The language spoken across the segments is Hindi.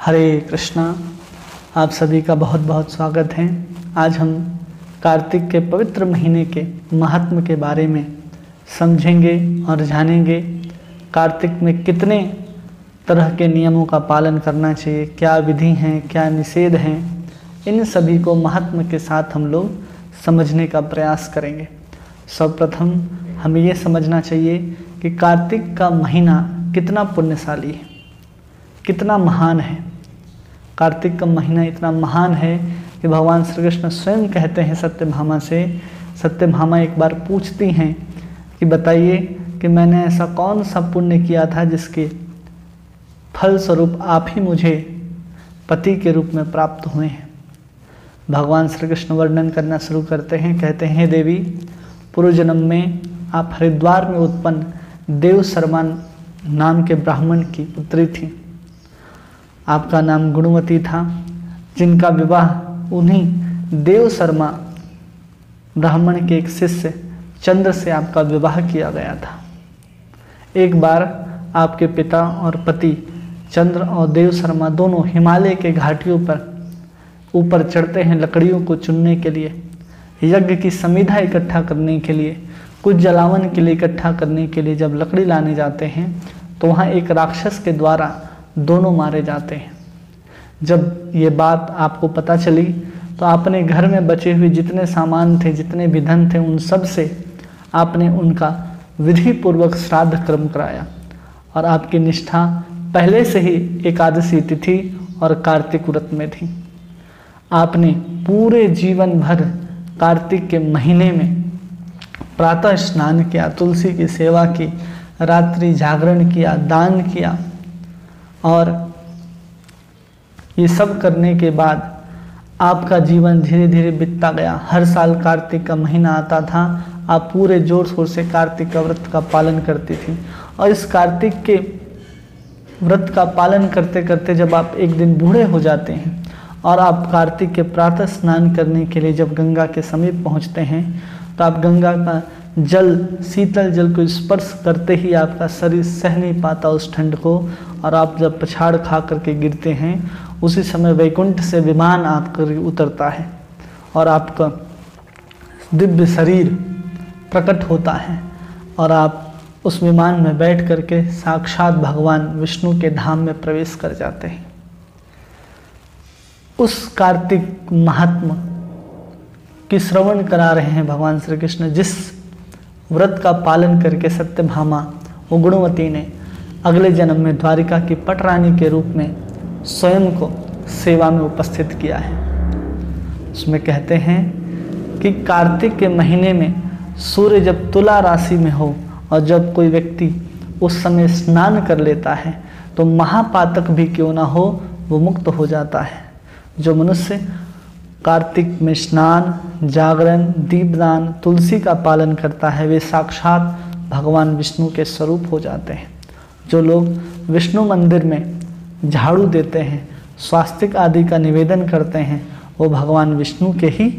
हरे कृष्णा। आप सभी का बहुत बहुत स्वागत है। आज हम कार्तिक के पवित्र महीने के महात्म के बारे में समझेंगे और जानेंगे। कार्तिक में कितने तरह के नियमों का पालन करना चाहिए, क्या विधि हैं, क्या निषेध हैं, इन सभी को महात्म के साथ हम लोग समझने का प्रयास करेंगे। सर्वप्रथम हमें ये समझना चाहिए कि कार्तिक का महीना कितना पुण्यशाली है, कितना महान है। कार्तिक का महीना इतना महान है कि भगवान श्री कृष्ण स्वयं कहते हैं सत्यभामा से। सत्यभामा एक बार पूछती हैं कि बताइए कि मैंने ऐसा कौन सा पुण्य किया था जिसके फल स्वरूप आप ही मुझे पति के रूप में प्राप्त हुए हैं। भगवान श्री कृष्ण वर्णन करना शुरू करते हैं, कहते हैं, हे देवी, पूर्व जन्म में आप हरिद्वार में उत्पन्न देव शर्मा नाम के ब्राह्मण की पुत्री थी। आपका नाम गुणवती था, जिनका विवाह उन्हीं देव शर्मा ब्राह्मण के एक शिष्य चंद्र से आपका विवाह किया गया था। एक बार आपके पिता और पति चंद्र और देव शर्मा दोनों हिमालय के घाटियों पर ऊपर चढ़ते हैं लकड़ियों को चुनने के लिए, यज्ञ की समिधा इकट्ठा करने के लिए, कुछ जलावन के लिए इकट्ठा करने के लिए। जब लकड़ी लाने जाते हैं तो वहाँ एक राक्षस के द्वारा दोनों मारे जाते हैं। जब ये बात आपको पता चली तो आपने घर में बचे हुए जितने सामान थे, जितने भी धन थे, उन सब से आपने उनका विधि पूर्वक श्राद्ध कर्म कराया। और आपकी निष्ठा पहले से ही एकादशी तिथि और कार्तिक व्रत में थी। आपने पूरे जीवन भर कार्तिक के महीने में प्रातः स्नान किया, तुलसी की सेवा की, रात्रि जागरण किया, दान किया। और ये सब करने के बाद आपका जीवन धीरे धीरे बीतता गया। हर साल कार्तिक का महीना आता था, आप पूरे जोर शोर से कार्तिक का व्रत का पालन करती थी। और इस कार्तिक के व्रत का पालन करते करते जब आप एक दिन बूढ़े हो जाते हैं और आप कार्तिक के प्रातः स्नान करने के लिए जब गंगा के समीप पहुंचते हैं तो आप गंगा का जल, शीतल जल को स्पर्श करते ही आपका शरीर सह नहीं पाता उस ठंड को, और आप जब पछाड़ खा करके गिरते हैं उसी समय वैकुंठ से विमान आकर उतरता है और आपका दिव्य शरीर प्रकट होता है और आप उस विमान में बैठ करके साक्षात भगवान विष्णु के धाम में प्रवेश कर जाते हैं। उस कार्तिक महात्मा की श्रवण करा रहे हैं भगवान श्री कृष्ण, जिस व्रत का पालन करके सत्यभामा वो गुणवती ने अगले जन्म में द्वारिका की पटरानी के रूप में स्वयं को सेवा में उपस्थित किया है। उसमें कहते हैं कि कार्तिक के महीने में सूर्य जब तुला राशि में हो और जब कोई व्यक्ति उस समय स्नान कर लेता है तो महापातक भी क्यों ना हो वो मुक्त हो जाता है। जो मनुष्य कार्तिक में स्नान, जागरण, दीपदान, तुलसी का पालन करता है वे साक्षात भगवान विष्णु के स्वरूप हो जाते हैं। जो लोग विष्णु मंदिर में झाड़ू देते हैं, स्वास्तिक आदि का निवेदन करते हैं, वो भगवान विष्णु के ही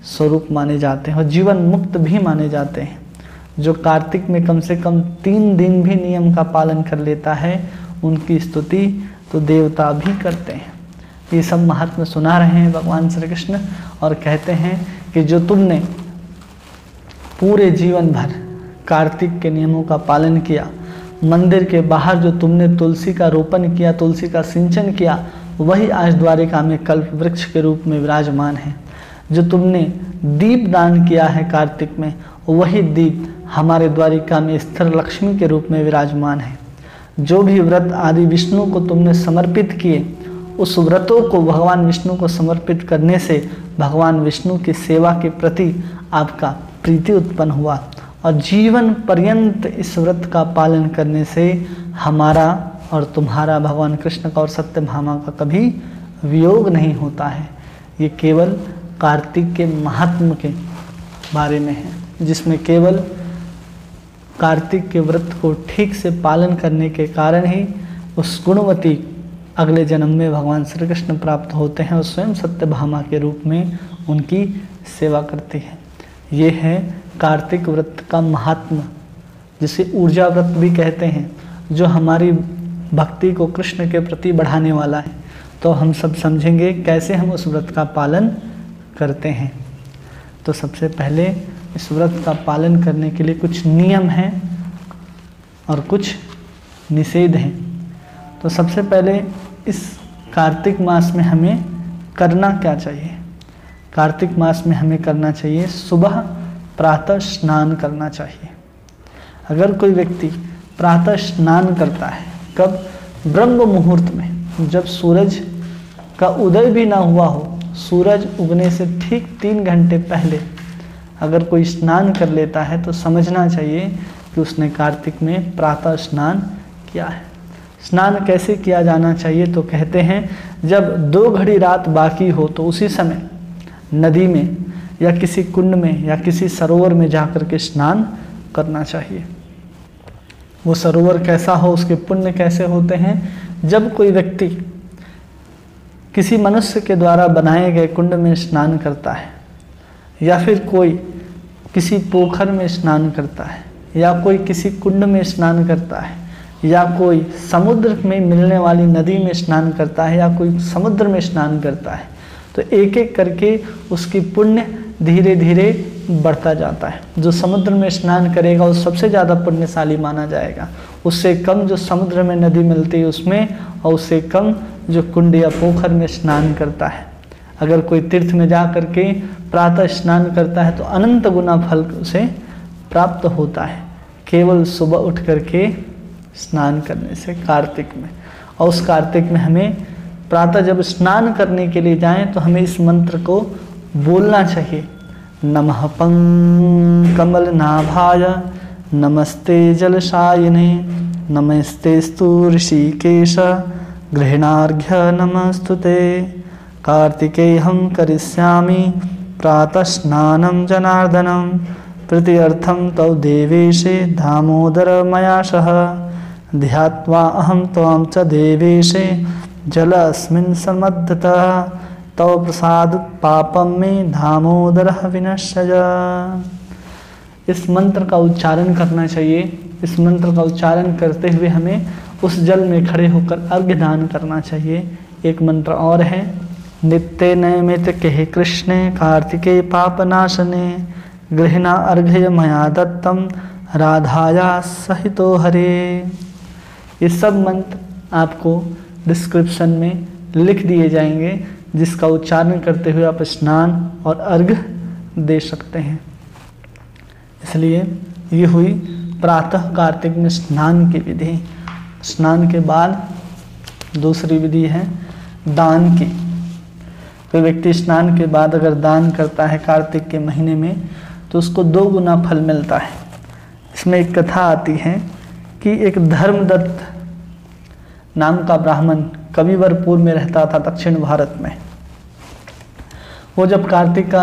स्वरूप माने जाते हैं और जीवन मुक्त भी माने जाते हैं। जो कार्तिक में कम से कम 3 दिन भी नियम का पालन कर लेता है उनकी स्तुति तो देवता भी करते हैं। ये सब महात्मा सुना रहे हैं भगवान श्री कृष्ण और कहते हैं कि जो तुमने पूरे जीवन भर कार्तिक के नियमों का पालन किया, मंदिर के बाहर जो तुमने तुलसी का रोपण किया, तुलसी का सिंचन किया, वही आज द्वारिका में कल्प वृक्ष के रूप में विराजमान है। जो तुमने दीप दान किया है कार्तिक में, वही दीप हमारे द्वारिका में स्थिर लक्ष्मी के रूप में विराजमान है। जो भी व्रत आदि विष्णु को तुमने समर्पित किए, उस व्रतों को भगवान विष्णु को समर्पित करने से भगवान विष्णु की सेवा के प्रति आपका प्रीति उत्पन्न हुआ और जीवन पर्यंत इस व्रत का पालन करने से हमारा और तुम्हारा, भगवान कृष्ण का और सत्यभामा का कभी वियोग नहीं होता है। ये केवल कार्तिक के महात्म के बारे में है, जिसमें केवल कार्तिक के व्रत को ठीक से पालन करने के कारण ही उस गुणवती अगले जन्म में भगवान श्री कृष्ण प्राप्त होते हैं और स्वयं सत्यभामा के रूप में उनकी सेवा करती है। ये है कार्तिक व्रत का महात्मा, जिसे ऊर्जा व्रत भी कहते हैं, जो हमारी भक्ति को कृष्ण के प्रति बढ़ाने वाला है। तो हम सब समझेंगे कैसे हम उस व्रत का पालन करते हैं। तो सबसे पहले इस व्रत का पालन करने के लिए कुछ नियम हैं और कुछ निषेध हैं। तो सबसे पहले इस कार्तिक मास में हमें करना क्या चाहिए? कार्तिक मास में हमें करना चाहिए, सुबह प्रातः स्नान करना चाहिए। अगर कोई व्यक्ति प्रातः स्नान करता है, कब? ब्रह्म मुहूर्त में, जब सूरज का उदय भी ना हुआ हो, सूरज उगने से ठीक 3 घंटे पहले अगर कोई स्नान कर लेता है तो समझना चाहिए कि उसने कार्तिक में प्रातः स्नान किया है। स्नान कैसे किया जाना चाहिए? तो कहते हैं जब 2 घड़ी रात बाकी हो तो उसी समय नदी में या किसी कुंड में या किसी सरोवर में जाकर के स्नान करना चाहिए। वो सरोवर कैसा हो, उसके पुण्य कैसे होते हैं? जब कोई व्यक्ति किसी मनुष्य के द्वारा बनाए गए कुंड में स्नान करता है, या फिर कोई किसी पोखर में स्नान करता है, या कोई किसी कुंड में स्नान करता है, या कोई समुद्र में मिलने वाली नदी में स्नान करता है, या कोई समुद्र में स्नान करता है, तो एक एक करके उसकी पुण्य धीरे धीरे बढ़ता जाता है। जो समुद्र में स्नान करेगा वो सबसे ज़्यादा पुण्यशाली माना जाएगा। उससे कम जो समुद्र में नदी मिलती है उसमें, और उससे कम जो कुंड या पोखर में स्नान करता है। अगर कोई तीर्थ में जा करके प्रातः स्नान करता है तो अनंत गुना फल उसे प्राप्त होता है, केवल सुबह उठ करके स्नान करने से कार्तिक में। और उस कार्तिक में हमें प्रातः जब स्नान करने के लिए जाएं तो हमें इस मंत्र को बोलना चाहिए, नमः कमलनाभाय नमस्ते जलशायिने नमस्तेस्तु ऋषिकेश गृह्णार्घ्य नमस्तुते कार्तिकेयं करिष्यामि प्रातः स्नानं जनार्दनं प्रीत्यर्थं तौ देवेशे दामोदर मया सह ध्यात्वा अहं त्वां च देवेशे जलस्मिन् समद्धतः तव प्रसाद पापम में दामोदर विनश्य। इस मंत्र का उच्चारण करना चाहिए। इस मंत्र का उच्चारण करते हुए हमें उस जल में खड़े होकर अर्घ्य दान करना चाहिए। एक मंत्र और है, नित्य नैमित के कृष्णे कार्तिके पापनाशने गृह्णा अर्घ्य मया दत्तम राधाया सहितो हरे। ये सब मंत्र आपको डिस्क्रिप्शन में लिख दिए जाएंगे, जिसका उच्चारण करते हुए आप स्नान और अर्घ्य दे सकते हैं। इसलिए ये हुई प्रातः कार्तिक में स्नान की विधि। स्नान के बाद दूसरी विधि है दान की। कोई व्यक्ति स्नान के बाद अगर दान करता है कार्तिक के महीने में तो उसको 2 गुना फल मिलता है। इसमें एक कथा आती है कि एक धर्मदत्त नाम का ब्राह्मण कविवरपुर में रहता था, दक्षिण भारत में। वो जब कार्तिक का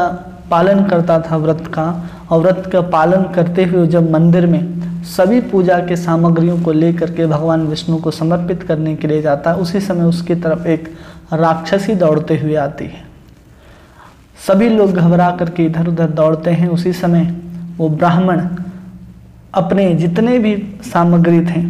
पालन करता था व्रत का, और व्रत का पालन करते हुए जब मंदिर में सभी पूजा के सामग्रियों को लेकर के भगवान विष्णु को समर्पित करने के लिए जाता है, उसी समय उसकी तरफ एक राक्षसी दौड़ते हुए आती है। सभी लोग घबरा करके इधर उधर दौड़ते हैं। उसी समय वो ब्राह्मण अपने जितने भी सामग्री थे,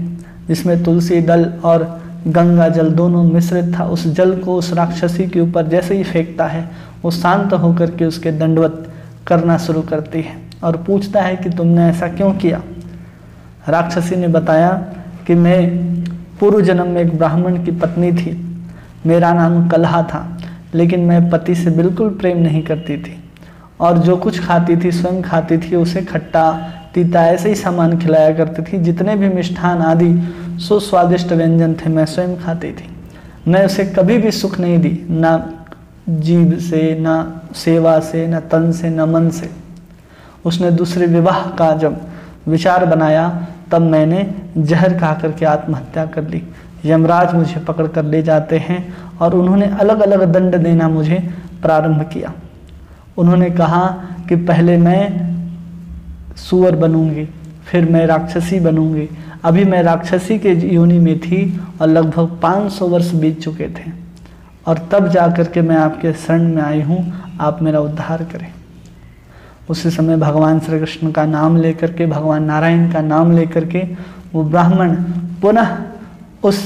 जिसमें तुलसी दल और गंगा जल दोनों मिश्रित था, उस जल को उस राक्षसी के ऊपर जैसे ही फेंकता है वो शांत होकर के उसके दंडवत करना शुरू करती है और पूछता है कि तुमने ऐसा क्यों किया। राक्षसी ने बताया कि मैं पूर्व जन्म में एक ब्राह्मण की पत्नी थी, मेरा नाम कलहा था, लेकिन मैं पति से बिल्कुल प्रेम नहीं करती थी और जो कुछ खाती थी स्वयं खाती थी, उसे खट्टा तीता ऐसे ही सामान खिलाया करती थी। जितने भी मिष्ठान आदि सुस्वादिष्ट व्यंजन थे मैं स्वयं खाती थी। मैं उसे कभी भी सुख नहीं दी, ना जीव से, ना सेवा से, ना तन से, ना मन से। उसने दूसरे विवाह का जब विचार बनाया तब मैंने जहर खा करके आत्महत्या कर ली। यमराज मुझे पकड़ कर ले जाते हैं और उन्होंने अलग अलग दंड देना मुझे प्रारंभ किया। उन्होंने कहा कि पहले मैं सूअर बनूंगी, फिर मैं राक्षसी बनूंगी। अभी मैं राक्षसी के योनि में थी और लगभग 500 वर्ष बीत चुके थे और तब जा कर के मैं आपके शरण में आई हूँ, आप मेरा उद्धार करें। उसी समय भगवान श्री कृष्ण का नाम लेकर के, भगवान नारायण का नाम लेकर के वो ब्राह्मण पुनः उस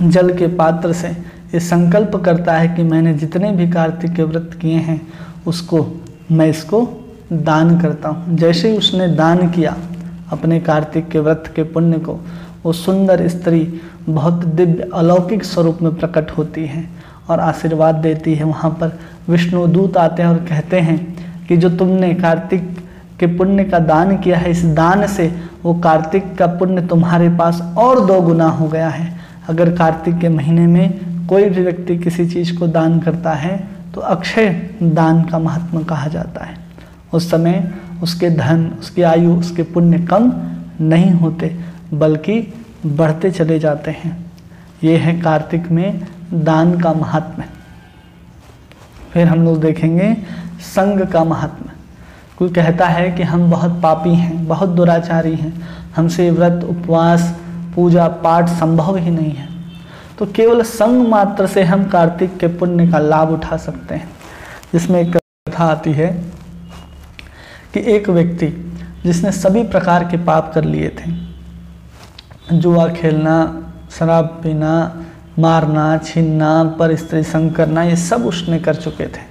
जल के पात्र से ये संकल्प करता है कि मैंने जितने भी कार्तिक के व्रत किए हैं उसको मैं इसको दान करता हूँ। जैसे ही उसने दान किया अपने कार्तिक के व्रत के पुण्य को, वो सुंदर स्त्री बहुत दिव्य अलौकिक स्वरूप में प्रकट होती है और आशीर्वाद देती है। वहाँ पर विष्णु दूत आते हैं और कहते हैं कि जो तुमने कार्तिक के पुण्य का दान किया है, इस दान से वो कार्तिक का पुण्य तुम्हारे पास और 2 गुना हो गया है। अगर कार्तिक के महीने में कोई भी व्यक्ति किसी चीज़ को दान करता है तो अक्षय दान का महात्मा कहा जाता है। उस समय उसके धन, उसकी आयु, उसके पुण्य कम नहीं होते बल्कि बढ़ते चले जाते हैं। ये है कार्तिक में दान का महात्म्य। फिर हम लोग देखेंगे संग का महात्म्य। कोई कहता है कि हम बहुत पापी हैं, बहुत दुराचारी हैं, हमसे व्रत, उपवास, पूजा पाठ संभव ही नहीं है, तो केवल संग मात्र से हम कार्तिक के पुण्य का लाभ उठा सकते हैं। जिसमें एक कथा आती है कि एक व्यक्ति जिसने सभी प्रकार के पाप कर लिए थे, जुआ खेलना, शराब पीना, मारना, छीनना, पर स्त्री संग करना, ये सब उसने कर चुके थे।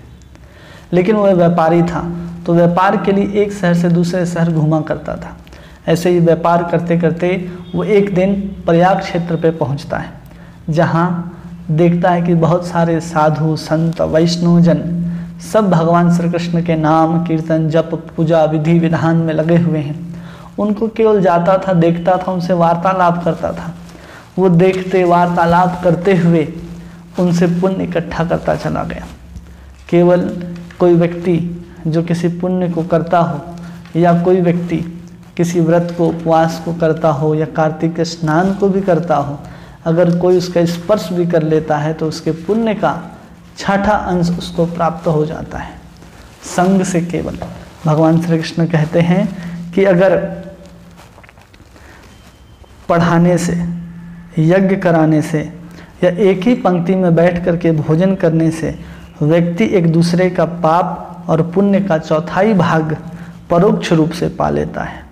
लेकिन वह व्यापारी था तो व्यापार के लिए एक शहर से दूसरे शहर घूमा करता था। ऐसे ही व्यापार करते करते वो एक दिन प्रयाग क्षेत्र पे पहुंचता है, जहाँ देखता है कि बहुत सारे साधु, संत, वैष्णव जन सब भगवान श्री कृष्ण के नाम, कीर्तन, जप, पूजा, विधि विधान में लगे हुए हैं। उनको केवल जाता था, देखता था, उनसे वार्तालाप करता था। वो देखते, वार्तालाप करते हुए उनसे पुण्य इकट्ठा करता चला गया। केवल कोई व्यक्ति जो किसी पुण्य को करता हो या कोई व्यक्ति किसी व्रत को, उपवास को करता हो या कार्तिक के स्नान को भी करता हो, अगर कोई उसका स्पर्श भी कर लेता है तो उसके पुण्य का 6ठा अंश उसको प्राप्त हो जाता है। संग से केवल भगवान श्री कृष्ण कहते हैं कि अगर पढ़ाने से, यज्ञ कराने से या एक ही पंक्ति में बैठ करके भोजन करने से व्यक्ति एक दूसरे का पाप और पुण्य का 4थाई भाग परोक्ष रूप से पा लेता है।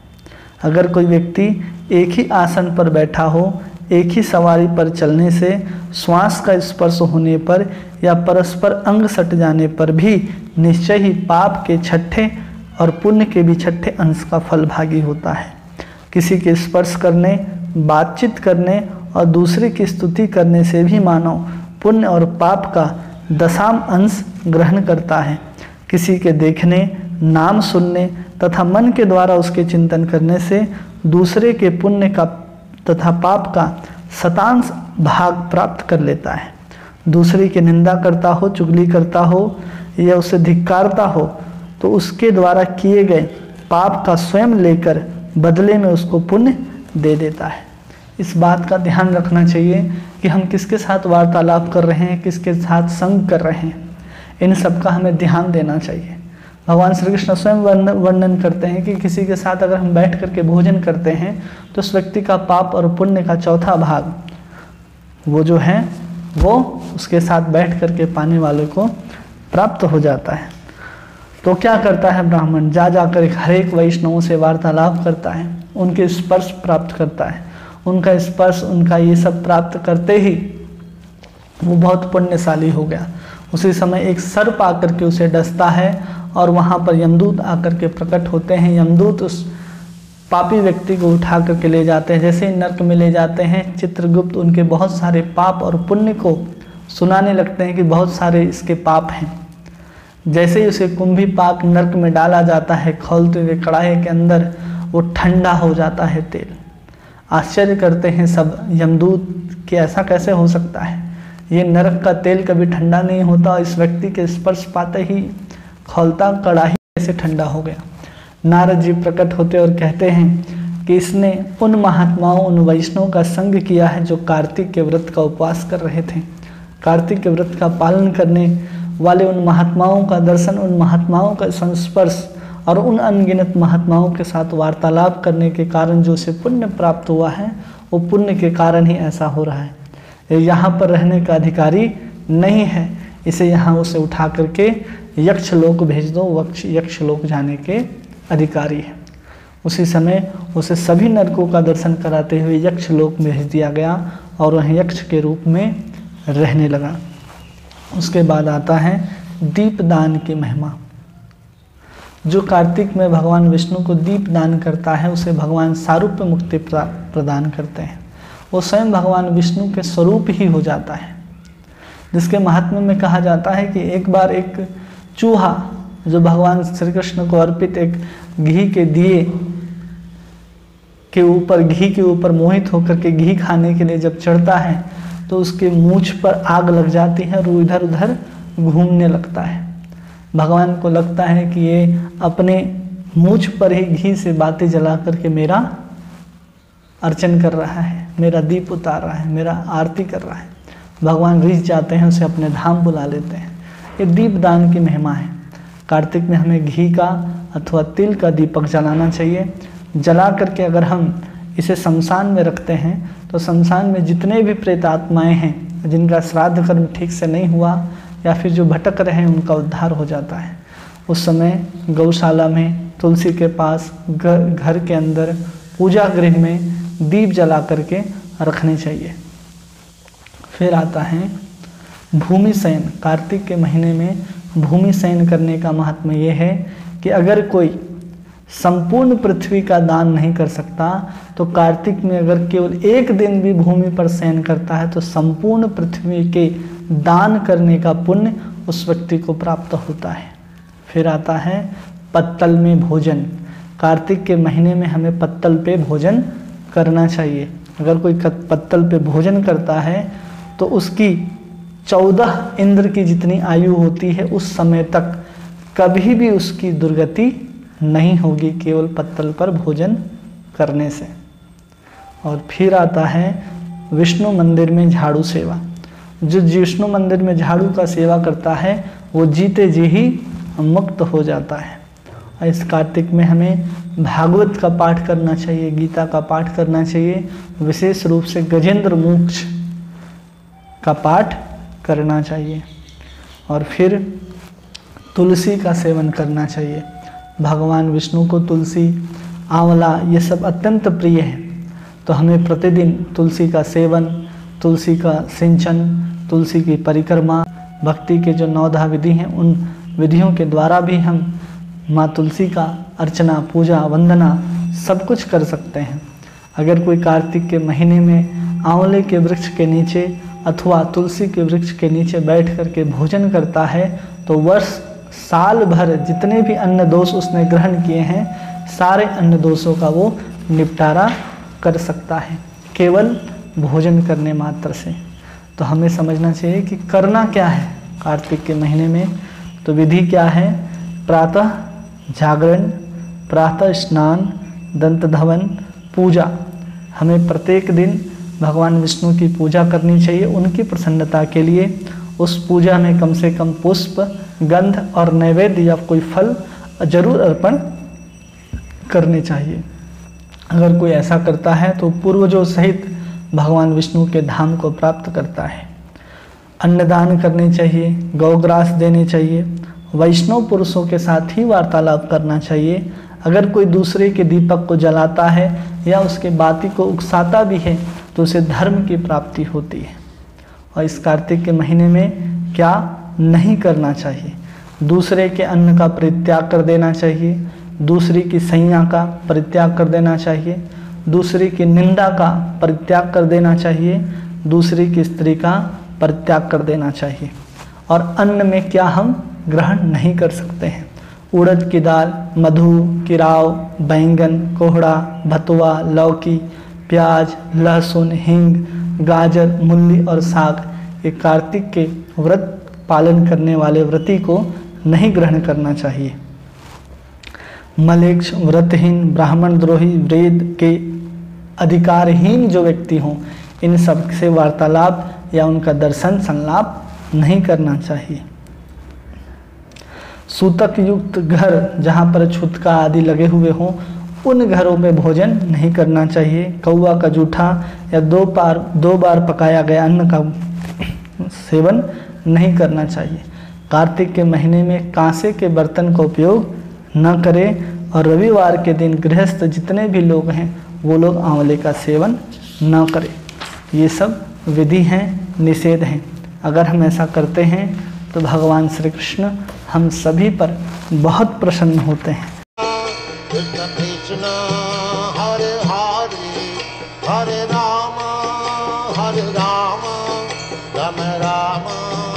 अगर कोई व्यक्ति एक ही आसन पर बैठा हो, एक ही सवारी पर चलने से, श्वास का स्पर्श होने पर या परस्पर अंग सट जाने पर भी निश्चय ही पाप के 6ठे और पुण्य के भी 6ठे अंश का फल भागी होता है। किसी के स्पर्श करने, बातचीत करने और दूसरे की स्तुति करने से भी मानव पुण्य और पाप का 10वां अंश ग्रहण करता है। किसी के देखने, नाम सुनने तथा मन के द्वारा उसके चिंतन करने से दूसरे के पुण्य का तथा पाप का 7वां भाग प्राप्त कर लेता है। दूसरे की निंदा करता हो, चुगली करता हो या उसे धिक्कारता हो तो उसके द्वारा किए गए पाप का स्वयं लेकर बदले में उसको पुण्य दे देता है। इस बात का ध्यान रखना चाहिए कि हम किसके साथ वार्तालाप कर रहे हैं, किसके साथ संग कर रहे हैं, इन सब का हमें ध्यान देना चाहिए। भगवान श्री कृष्ण स्वयं वर्णन करते हैं कि किसी के साथ अगर हम बैठ करके भोजन करते हैं तो उस व्यक्ति का पाप और पुण्य का 4था भाग वो जो है वो उसके साथ बैठ करके पाने वाले को प्राप्त हो जाता है। तो क्या करता है ब्राह्मण, जा कर हर एक वैष्णवों से वार्तालाप करता है, उनके स्पर्श प्राप्त करता है। उनका स्पर्श, उनका ये सब प्राप्त करते ही वो बहुत पुण्यशाली हो गया। उसी समय एक सर्प आकर के उसे डसता है और वहाँ पर यमदूत आकर के प्रकट होते हैं। यमदूत उस पापी व्यक्ति को उठा करके ले जाते हैं। जैसे ही नरक में ले जाते हैं, चित्रगुप्त उनके बहुत सारे पाप और पुण्य को सुनाने लगते हैं कि बहुत सारे इसके पाप हैं। जैसे ही उसे कुंभी पाक नरक में डाला जाता है, खौलते हुए कढ़ाई के अंदर वो ठंडा हो जाता है तेल। आश्चर्य करते हैं सब यमदूत कि ऐसा कैसे हो सकता है, ये नरक का तेल कभी ठंडा नहीं होता और इस व्यक्ति के स्पर्श पाते ही खौलता कड़ाही कैसे ठंडा हो गया। नारद जी प्रकट होते और कहते हैं कि इसने उन महात्माओं, उन वैष्णव का संग किया है जो कार्तिक के व्रत का उपवास कर रहे थे। कार्तिक के व्रत का पालन करने वाले उन महात्माओं का दर्शन, उन महात्माओं का संस्पर्श और उन अनगिनत महात्माओं के साथ वार्तालाप करने के कारण जो उसे पुण्य प्राप्त हुआ है, वो पुण्य के कारण ही ऐसा हो रहा है। यहाँ पर रहने का अधिकारी नहीं है, इसे यहाँ उसे उठा करके यक्ष लोक भेज दो, यक्ष लोक जाने के अधिकारी है। उसी समय उसे सभी नरकों का दर्शन कराते हुए यक्ष लोक में भेज दिया गया और वह यक्ष के रूप में रहने लगा। उसके बाद आता है दीपदान की महिमा। जो कार्तिक में भगवान विष्णु को दीप दान करता है उसे भगवान सारूप्य मुक्ति प्रदान करते हैं। वो स्वयं भगवान विष्णु के स्वरूप ही हो जाता है, जिसके महात्म्य में कहा जाता है कि एक बार एक चूहा जो भगवान श्री कृष्ण को अर्पित एक घी के दिए के ऊपर, घी के ऊपर मोहित होकर के घी खाने के लिए जब चढ़ता है तो उसके मूंछ पर आग लग जाती है और वो इधर उधर घूमने लगता है। भगवान को लगता है कि ये अपने मूंछ पर ही घी से बातें जला करके मेरा अर्चन कर रहा है, मेरा दीप उतार रहा है, मेरा आरती कर रहा है। भगवान रिझ जाते हैं, उसे अपने धाम बुला लेते हैं। ये दीपदान की महिमा है। कार्तिक में हमें घी का अथवा तिल का दीपक जलाना चाहिए। जला करके अगर हम इसे शमशान में रखते हैं तो शमशान में जितने भी प्रेत आत्माएँ हैं जिनका श्राद्ध कर्म ठीक से नहीं हुआ या फिर जो भटक रहे हैं उनका उद्धार हो जाता है। उस समय गौशाला में, तुलसी के पास, घर के अंदर, पूजा गृह में दीप जला करके रखने चाहिए। फिर आता है भूमि शयन। कार्तिक के महीने में भूमि शयन करने का महात्म्य ये है कि अगर कोई संपूर्ण पृथ्वी का दान नहीं कर सकता तो कार्तिक में अगर केवल एक दिन भी भूमि पर शयन करता है तो संपूर्ण पृथ्वी के दान करने का पुण्य उस व्यक्ति को प्राप्त होता है। फिर आता है पत्तल में भोजन। कार्तिक के महीने में हमें पत्तल पे भोजन करना चाहिए। अगर कोई पत्तल पे भोजन करता है तो उसकी 14 इंद्र की जितनी आयु होती है उस समय तक कभी भी उसकी दुर्गति नहीं होगी, केवल पत्तल पर भोजन करने से। और फिर आता है विष्णु मंदिर में झाड़ू सेवा। जो विष्णु मंदिर में झाड़ू का सेवा करता है वो जीते जी ही मुक्त हो जाता है। और इस कार्तिक में हमें भागवत का पाठ करना चाहिए, गीता का पाठ करना चाहिए, विशेष रूप से गजेंद्र मोक्ष का पाठ करना चाहिए। और फिर तुलसी का सेवन करना चाहिए। भगवान विष्णु को तुलसी, आंवला ये सब अत्यंत प्रिय है, तो हमें प्रतिदिन तुलसी का सेवन, तुलसी का सिंचन, तुलसी की परिक्रमा, भक्ति के जो 9 विधि हैं उन विधियों के द्वारा भी हम माँ तुलसी का अर्चना, पूजा, वंदना सब कुछ कर सकते हैं। अगर कोई कार्तिक के महीने में आंवले के वृक्ष के नीचे अथवा तुलसी के वृक्ष के नीचे बैठ करके भोजन करता है तो वर्ष साल भर जितने भी अन्न दोष उसने ग्रहण किए हैं सारे अन्न दोषों का वो निपटारा कर सकता है केवल भोजन करने मात्र से। तो हमें समझना चाहिए कि करना क्या है कार्तिक के महीने में। तो विधि क्या है? प्रातः जागरण, प्रातः स्नान, दंत धवन, पूजा। हमें प्रत्येक दिन भगवान विष्णु की पूजा करनी चाहिए। उनकी प्रसन्नता के लिए उस पूजा में कम से कम पुष्प, गंध और नैवेद्य या कोई फल जरूर अर्पण करने चाहिए। अगर कोई ऐसा करता है तो पूर्वजों सहित भगवान विष्णु के धाम को प्राप्त करता है। अन्नदान करने चाहिए, गौग्रास देने चाहिए, वैष्णव पुरुषों के साथ ही वार्तालाप करना चाहिए। अगर कोई दूसरे के दीपक को जलाता है या उसके बाती को उकसाता भी है तो उसे धर्म की प्राप्ति होती है। और इस कार्तिक के महीने में क्या नहीं करना चाहिए? दूसरे के अन्न का परित्याग कर देना चाहिए, दूसरी की सैया का परित्याग कर देना चाहिए, दूसरी की निंदा का परित्याग कर देना चाहिए, दूसरी की स्त्री का परित्याग कर देना चाहिए। और अन्न में क्या हम ग्रहण नहीं कर सकते हैं? उड़द की दाल, मधु, किराव, बैंगन, कोहड़ा, भतुआ, लौकी, प्याज, लहसुन, हींग, गाजर, मूली और साग ये कार्तिक के व्रत पालन करने वाले व्रती को नहीं ग्रहण करना चाहिए। मलेच्छ, व्रतहीन, ब्राह्मण द्रोही, वेद के अधिकारहीन जो व्यक्ति हों इन सब से वार्तालाप या उनका दर्शन संलाप नहीं करना चाहिए। सूतक युक्त घर जहाँ पर छुतका आदि लगे हुए हों उन घरों में भोजन नहीं करना चाहिए। कौवा का जूठा या दो बार पकाया गया अन्न का सेवन नहीं करना चाहिए। कार्तिक के महीने में कांसे के बर्तन का उपयोग न करें और रविवार के दिन गृहस्थ जितने भी लोग हैं वो लोग आंवले का सेवन न करें। ये सब विधि हैं, निषेध हैं। अगर हम ऐसा करते हैं तो भगवान श्री कृष्ण हम सभी पर बहुत प्रसन्न होते हैं। कृष्ण कृष्ण हरे हरे हरे राम राम राम